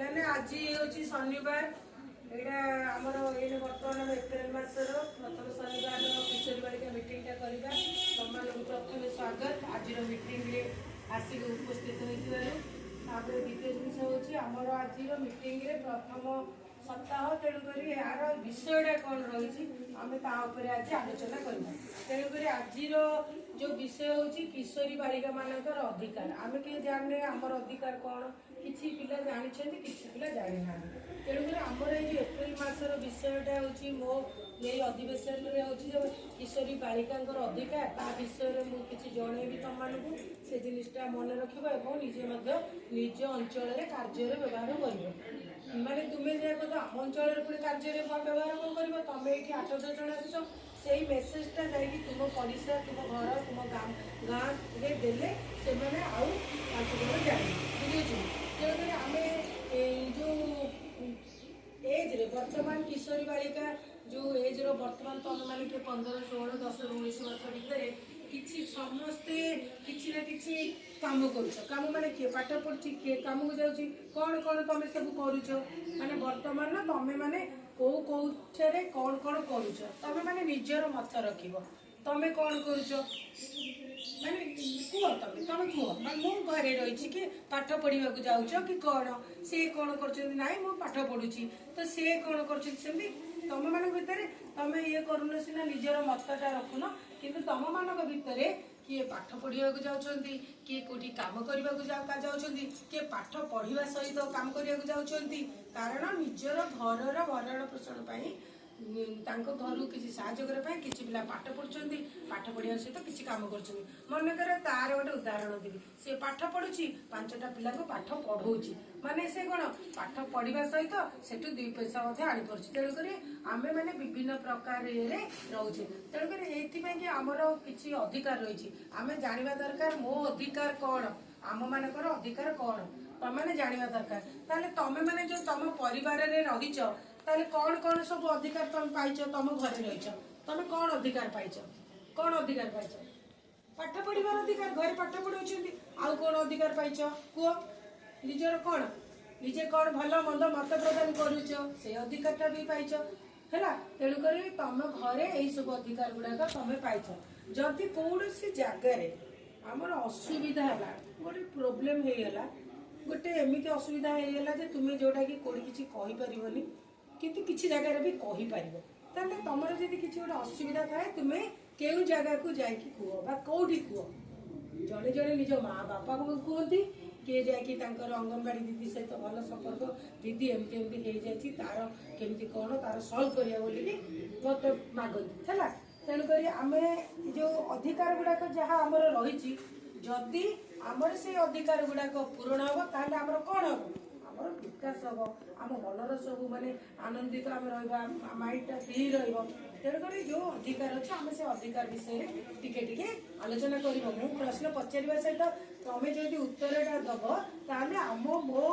पिलाने आज हूँ शनिवार यहाँ आमर ये बर्तमान एप्रिल मसर प्रथम शनिवार किशोरी बालिका मीटिंगटा करवा तुम प्रथम स्वागत आज मीटिंग आसिक उपस्थित होता द्वितीय जिन हूँ आमर आज मीटिंग प्रथम सप्ताह तेणुक यार विषयटा कौन रही आम तापर आज आलोचना करवा तेणुक आज जो विषय हूँ किशोरी बालिका मानकर अधिकार आम किए जाने आमर अधिकार कौन किसी पिला जानी किसी पिला जानी ना तेणुक आमर ये एप्रिल मसर विषयटा हूँ मो ये अधिवेशन हूँ किशोरी बालिका अधिकार ता विषय में किसी जनईबी तुम मानू से जिनटा मन रखा निजे निज अंचल कार्य व्यवहार कर माने तुम्हें जाक तो आम अंचल पुणी कार्य व्यवहार कौन कर तुम ये 8-10 जन आस से मेसेजटा जा तुम पड़ोसा तुम घर तुम गाँ देले से आउ 5 जन जाने बुझे तेणुक आम जो एज रे वर्तमान किशोरी बालिका जो एज रो वर्तमान तुम मैंने 15, 16, 10, 19 वर्ष भितर किसी समस्ते किसी ना किसी काम कम माने किए पाठ पढ़ी किए कम को जाऊँगी कौन कौन तुम सब करुच माने वर्तमान ना तुम मैंने कौटे कौन कौन करुच तुम मैंने निजर मत रख तुम कौन करुच माने कह तुम कह मु घरे रही कि पाठ पढ़ा जाऊच कि कौन सी कौन कर पाठ पढ़ुची तो सी कौन कर तुम मान भितर तुम ये करुन सीना निजर मतटा रखुन किंतु तुम मान भितर किए पाठ पढ़ा जाऊँगी किए कौटी कम करने जाऊँगी किए पाठ पढ़ा सहित काम करने कारण निजर घर भरण पोषण घर किसी साहाय्य करने किसी पिला पाठ पढ़ुं पाठ पढ़ा सहित किसी कम कर मनकर तार गोटे उदाहरण देवी सी पाठ पढ़ुची 5टा पिला पाठ पढ़ाऊँगी माने से कौन पाठ पढ़ा सहित से 2 पैसा आनीपार तेणुक आम मैंने विभिन्न प्रकार रोचे तेणुक ये आमर किसी अधिकार रही आम जाना दरकार मो अधिकार कौन आम मानकर अधिकार कौन तुम जाना दरकार ताले तुम मैंने जो तुम परिवार रहीच ताले कौन कौन सब अधिकार तुम पाइच तुम घर रहीच तुम कौन अधिकार पाइच कौन अधिकार पाइच पाठ पढ़ार अधिकार घर पाठ पढ़ाऊँ आउ कौन अधिकार पाइच कह निजर कौन निजे कौन भल मंद मत प्रदान करुच से अधिकारटा भी पाइच है तेणुक तुम घरे यही सब अधिकार गुड़ाक तुम पाइच जदि कौन जगार आमर असुविधा है गोटे प्रोब्लेम होगा गोटे एमती असुविधा होगा तुम्हें जोटा कि कौन किसी कहीपरनि किंतु किसी जगार भी कहीपर ताले तुम जब किसी गोटे असुविधा थाए तुम्हें केउ जगह को जाकि कह कौटी कह जड़े जड़े निज माँ बापा को कहती किए जाकि अंगनवाड़ी दीदी सहित भल संपर्क दीदी एमती एमती हो जाए तार केमती कौन तार सल्व करिया बोली मत मागती है तेणुक आम जो अधिकार गुड़ाक जहाँ आमर रही जदि आमर से अधिकार गुड़ाक पूरण हम ताहले आमर कौन हम आमर विकास हम आम मनर सब माने आनंदित आम रहा माइंडटा फ्री तेणुक जो अधिकार अच्छे आम से अधिकार विषय टिके आलोचना कर प्रश्न पचार सहित तुम जो उत्तरटा दब ताहले आम मो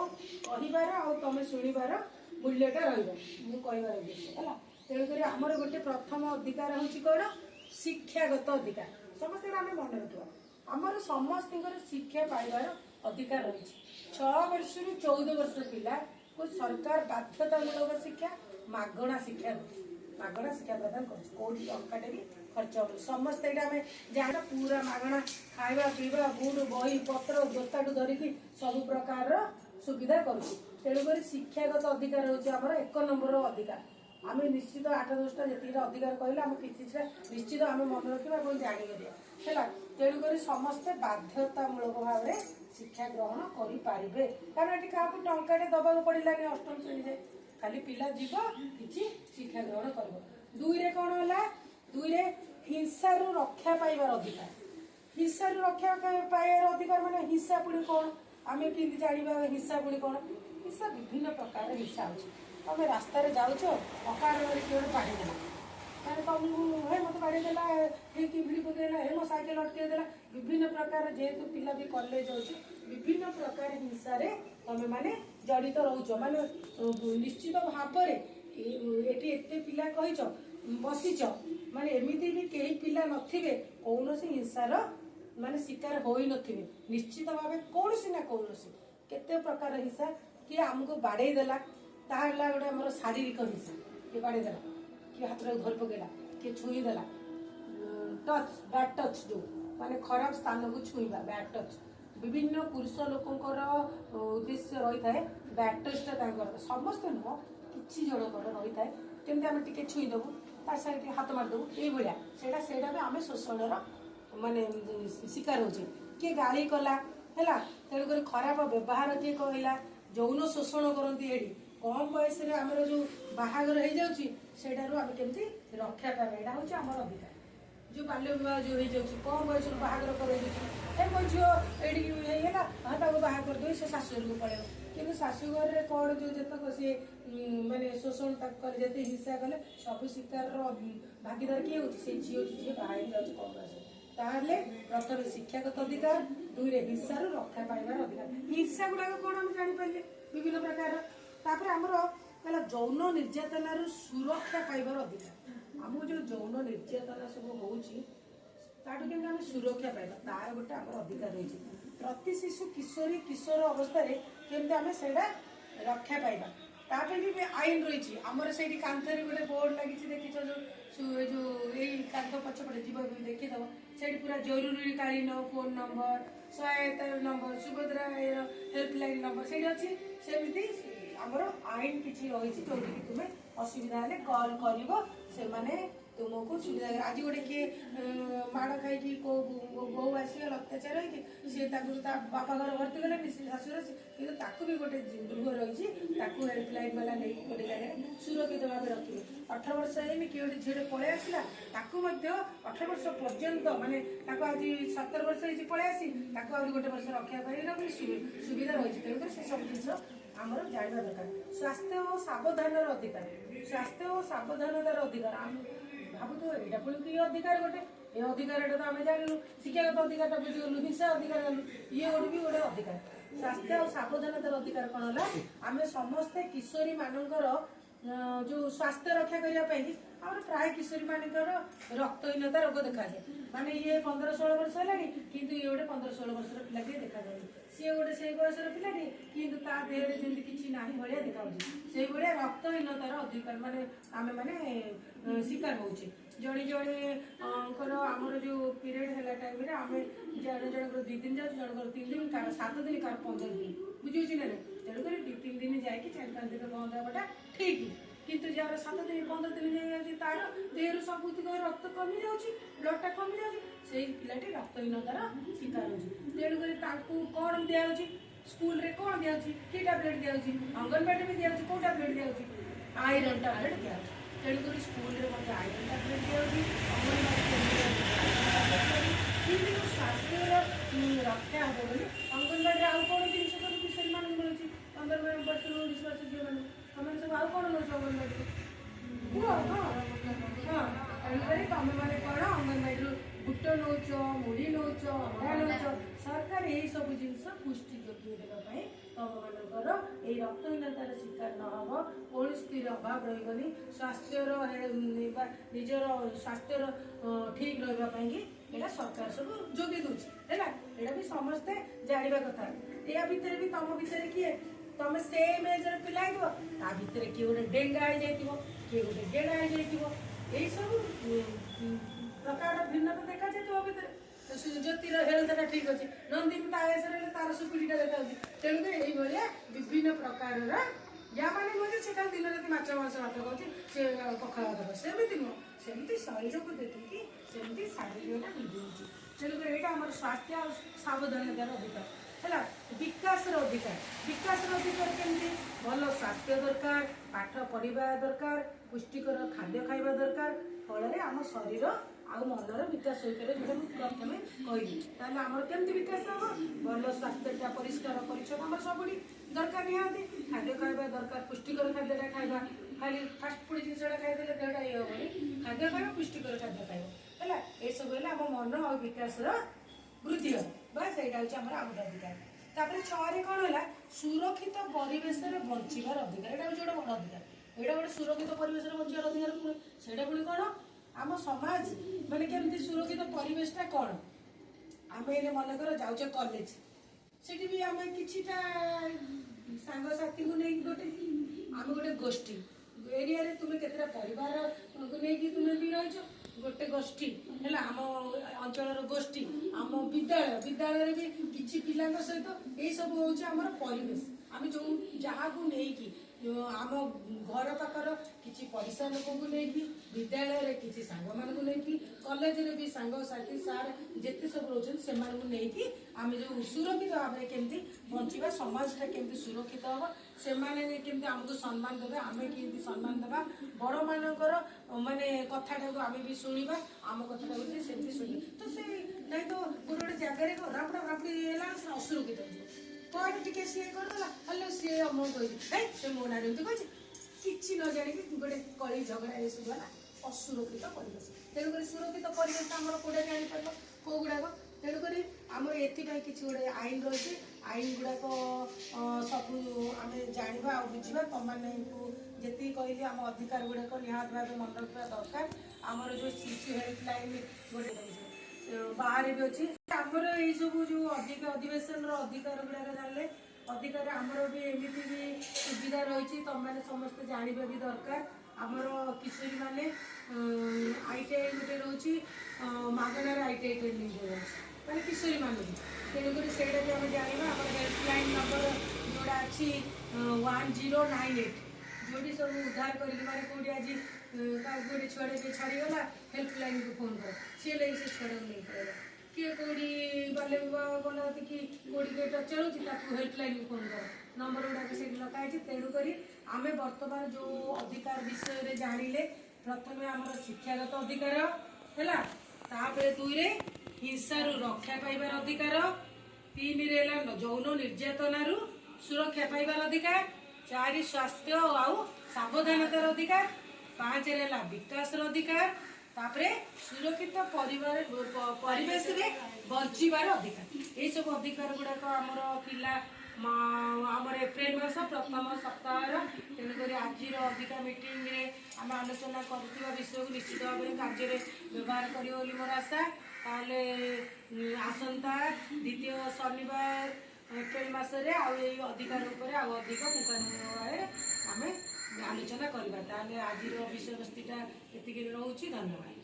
कहबार आ तुम शुणवार मूल्यटा रहीबार उद्देश्य है तेणुक आमर गोटे प्रथम अधिकार हूँ कौन शिक्षागत अधिकार समस्त आम मन रखा आमर समस्त शिक्षा पाइबार अधिकार रही 6 वर्ष रु 14 वर्ष पिला को सरकार बाध्यतामूलक शिक्षा मागणा शिक्षा मागणा शिक्षा प्रदान कौटी टंकाटे भी खर्च हो समस्ते आम जहाँ पूरा मागणा खावा पीवा बुट बही पत्र जोताठू धरिकी सब प्रकार सुविधा करुँ तेणुक शिक्षागत अधिकार हूँ आमर 1 नंबर अधिकार आम निश्चित 8-10टा जी अधिकार कहले आम कि निश्चित आम मन रखा जापर है तेणुक समस्ते बाध्यतामूलक भाव में शिक्षा ग्रहण करें कारण ये क्या टंकाटे दबाक पड़ानी 8म श्रेणी जाए खाली पिला जीव कि शिक्षा ग्रहण कर 2 रे कौन है 2 रे हिंसा रक्षा पाइबार अधिकार हिंसा रक्षा पाइबार अधिकार माने हिंसा पुणी कौन आम कि जाना हिंसा पुणी कौन हिंसा विभिन्न प्रकार हिंसा अच्छे तुम रास्तार जाऊच अकारण किए पाड़ी देला मैंने तुमको हे मत पाड़ी देला हे कि भिड़ी पकेला हे मो साइकेल अटकेदेला विभिन्न प्रकार जेहेतु पिला भी कॉलेज अच्छे विभिन्न प्रकार हिंसा तुम मैंने जड़ित रोच माने निश्चित भाव ये पिला कहीच बसीच माने एमती भी कई पिला नथिबे कौन हिंसार माने शिकार हो नथिबे निश्चित भाव कौन ना कौन केते प्रकार हिंसा किए आमको बाड़े देला ताहला गोटे आमर शारीरिक हिंसा किए बाड़े देला किए हाथ धरी पकेला किए छुई देला टच बैड टच जो माने खराब स्थान को छुईबा बैड टच विभिन्न पुरुष लोकंकर उद्देश्य रही है बैड टचटा समस्त नुह किसी जनकर रही है केमती आम टे छुईदेबू ता साइड हाथ मारिदेबू ये सेटा भी आम शोषण माने शिकार होचे किए गाड़ी कला है तेणुक खराब व्यवहार किए कहला यौन शोषण करती एडी कम बयस आम जो बाहागर हो जाऊँ आम केमती रक्षा पाइबा यहाँ हूँ आम अधिकार जो बाल्य विवाह जो हो कम बयस बाहागर कर मो झील एडिक हाँ बाहा करदे से शाशुघर को पड़े कि शाशुघर में कौन जो जतक सी माने शोषण कले जिते हिंसा कले सब शिकार भागीदार किए होती झील झील बाहर जाऊँ कम बयस ताहले प्रथम शिक्षागत अधिकार दुई हिंसा रक्षा पाइबार अधिकार हिंसा गुड़ाक कौन आम जापारे विभिन्न प्रकार तापर आमर यौन निर्यातना सुरक्षा पाइबार अधिकार आम जो यौन निर्यातना सब होटू के सुरक्षा पाइबा तार गोटे आम अधिकार रही प्रति शिशु किशोरी किशोर अवस्था केमती आम से रक्षा पाइबा तापर भी आईन रही आमर से कांथरे गोटे बोर्ड लगी देखी जो यही कांथ पछपटे जीव देखीदेव से पूरा जरूरीकालीन फोन नंबर सहायता नंबर सुभद्रा हेल्पलाइन नंबर से अच्छी सेमती आमर आईन किसी रही जो तुम्हें असुविधा हेल्ले कल कर तुमको सुविधा आज गोटे किए माड़ खाई को बहु आसगल अत्याचार सी बापा घर भर्ती गले शाशुर कि भी गोटे गृह रही हेल्पलाइन वाला नहीं गोटे जगह सुरक्षित भाव रखिए 18 वर्ष है किए गोटे झील पलि आसला 18 वर्ष पर्यंत माने आज 17 वर्ष पलि आसी गोटे वर्ष रक्षा कर सुविधा रही तेणुक से सब जिन आमर जानवा दरकार स्वास्थ्य और सावधान अधिकार स्वास्थ्य और सावधानतार अधिकार भाव तो यहाँ पुणी कि अधिकार गोटे ये अधिकार तो आम जानू शिक्षागत अधिकार बुझीगलु हिंसा अधिकार गलु ये गोटे भी गोटे अधिकार स्वास्थ्य और सावधानतार अधिकार कौन है आम समस्ते किशोरी मानकर जो स्वास्थ्य रक्षा करने आम प्राय किशोरी मानकर रक्तहीनता रोग देखा जाए माने ये 15-16 वर्ष है कि ये गोटे 15-16 वर्ष पिला देखा जाए सी गोटे से बयसर पिला कि देहरे जमी किसी ना भाया देखा से भाया रक्तहीनतार अधिकार माने आम मैंने शिकार होचे जड़े जड़े आमर जो पीरियड है टाइम आम जन जनकर 2 दिन जाऊँ जनकर 3 दिन कार 7 दिन कार 15 दिन बुझे ना तेणुक 2-3 दिन जाकि 4-5 दिन बंद हवाटा ठीक किंतु जार 7 दिन 15 दिन जाए तार देहर सबुत रक्त कमी जाऊँगी ब्लडटा कमी जाऊँगी से पिलाटी रक्तहीनतार शिकार हो तेणुक कौन दिखाई स्कूल रे कौन दिखाई कि टैबलेट दिखाई अंगनवाड़ी में दिखाई कौ टैबलेट दिखाई आयरन टैबलेट दिखाई तेणुक स्कूल में आयरन टैबलेट दिखाई अंगनवाड़ी स्वास्थ्य रक्षा हम बोली अंगनवाड़ी आउ कौन जिन सब किशोरी मान मिलूँ 15 वर्ष 19 वर्ष झील मान तुम सब आउ कौन नौ अंगनवाड़ी हाँ हाँ तेणुक तुम मैंने कौन अंगनवाड़ी बुट नौच मुढ़ी नौच अंडा नौच सरकार यही सब जिनस पुष्टि जोगी देवाई तुम मानकर ये रक्तहीनतार शिकार नहब कौन स्थिर अभाव रही स्वास्थ्य निजर स्वास्थ्य ठीक रही यहाँ सरकार सब जोगे दूसरी है यहाँ भी समस्ते जानवा कथा या भितर भी तुम भितर किए तुम सेम एजर पिला ता भितर किए गोटे डेंगा हो जाए किए गोटे गेड़ा हो जाए यही सब प्रकार भिन्नता देखा जाए भितर ज्योतिर हेल्थटा ठीक अच्छे नंदिनी आयस तार सुपिटा देखा तेणुक ये विभिन्न प्रकार या मैंने नुहे से खाली दिन राति माछ मांस भात खाऊँ से पखाड़ भात सेमती नुह सेमती शरीर को देखिकी सेमती शारीरिकटा बुझे तेणुक यहाँ आम स्वास्थ्य और सावधानतार अधिकार है विकास अधिकार केमती भल स्वास्थ्य दरकार पाठ पढ़ा दरकार पुष्टिकर खाद्य खाइबा दरकार फल आम शरीर आउ मनर विकास हो प्रथम कहली आमर केमती विकास हम भल स्वास्थ्यटा परिष्कार परिच्छन्न आम सब दरकार निहाती खाद्य खाइबा दरकार पुष्टिकर खाद्यटा खाइबा खाली फास्ट फुड जिनसा खाईदे देहटा ये हेनी खाद्य खाइबा पुष्टिकर खाद्य खाइबा है ये सब आम मन और विकास वृद्धि हम बस यहाँ हूँ आम अधिकार तापर 6 कौन है सुरक्षित परिवेश बचार अधिकार यहाँ हूँ गोटे बड़ अधिकार यहाँ गोटे सुरक्षित परिवेश बचार अधिकार से पुणी कौन आम समाज माने केमती सुरक्षित परिवेशटा कौन आम ये मनकर जाऊे कॉलेज से भी आम किछिटा सांगसाथी को नहीं गोटे आम गोटे गोष्ठी एरिया रे तुम्हें केतरा परिवार को नहीं तुम्हें भी रही गोटे गोष्ठी है आम अंचल गोष्ठी आम विद्यालय विद्यालय भी किसी पिला सहित यही सब हूँ आम परिवेश आम जो जहाँ को लेकिन आम घर पाखर किसी पड़िशा लोक को लेकिन विद्यालय किसी सांग मान को लेकिन कॉलेज रे भी सांग साथी सार जिते सब रोचन से लेकिन आम जो सुरक्षित भाव में केमती बंचा समाजटा केमती सुरक्षित हम से केमती आमको सम्मान देवे आम केमती सम्मान देवा बड़ मानकर माने कथाटा को आम भी शुणा आम कथा सेमती शुणी तो से नहीं तो गोटे गोटे जगह रापड़ा रापड़ी है असुरक्षित हो कौन टिके सी करदेला हेलो सी अमो कही से मो ना जमी कही किसी न जाणी गोटे कली झगड़ा ये सब है असुरक्षित परिवेश तेणुक सुरक्षित परिवेश आम कौटे जापर कौ गुड़ाक तेणुक आम एपाई किसी गोटे आईन रही आईन गुड़ाक सब आम जाना आ बुझा तुम जी कहली आम अधिकार गुड़ाक निहत भाव मन रखा दरकार आमर जो शिशु हेल्पलाइन गोटे बाहर भी अच्छी आमर ये सब जो अधिक अधिवेशन अधिकार गुड़ाक जानले अधिकार आमर भी एमती भी सुविधा रही तुम मैंने समस्त जानवा भी दरकार आमर किशोरी मैंने ITI गोटे रोचे मागणार ITI ट्रेनिंग मैंने किशोरी मान भी तेणुक से जाना आम हेल्पलाइन नंबर जोड़ा अच्छी 1098 जोड़ी सब उद्धार करके मारे कौटी आज गोटे छुआटे भी छाड़ीगला हेल्पलाइन को फोन कर सी लगे से छुआ को नहीं पड़ेगा किए कौटी बाल्य विवाह गला कि कौटी किए टर्चर हो हेल्पलाइन को फोन कर नंबर गुड़ाक से लखाई तेणुक आम बर्तमान जो अधिकार विषय में जानिले प्रथम आम शिक्षागत अधिकार है दुई हिंसा रक्षा पाइबार अधिकार तीन यौन निर्यातना सुरक्षा पाइबार अधिकार 4 स्वास्थ्य आउ सावधानतार अधिकार 5 विकास अधिकार तापरे सुरक्षित परिवेश रे बंचार अधिकार ये सब अधिकार गुड़ाक आमर पिला आमर एप्रिल मास प्रथम सप्ताह तेणुक आज अधिका मीटिंग रे आम आलोचना कर विषय को निश्चित भाव में कार्य व्यवहार कर मोर आशा ताले आसंता द्वितीय शनिवार एप्रिल मसरे अधिकार अधिक पुंखानुपुंख आम आलोचना करवा आज विषय वस्तुटा ये रोचे धन्यवाद।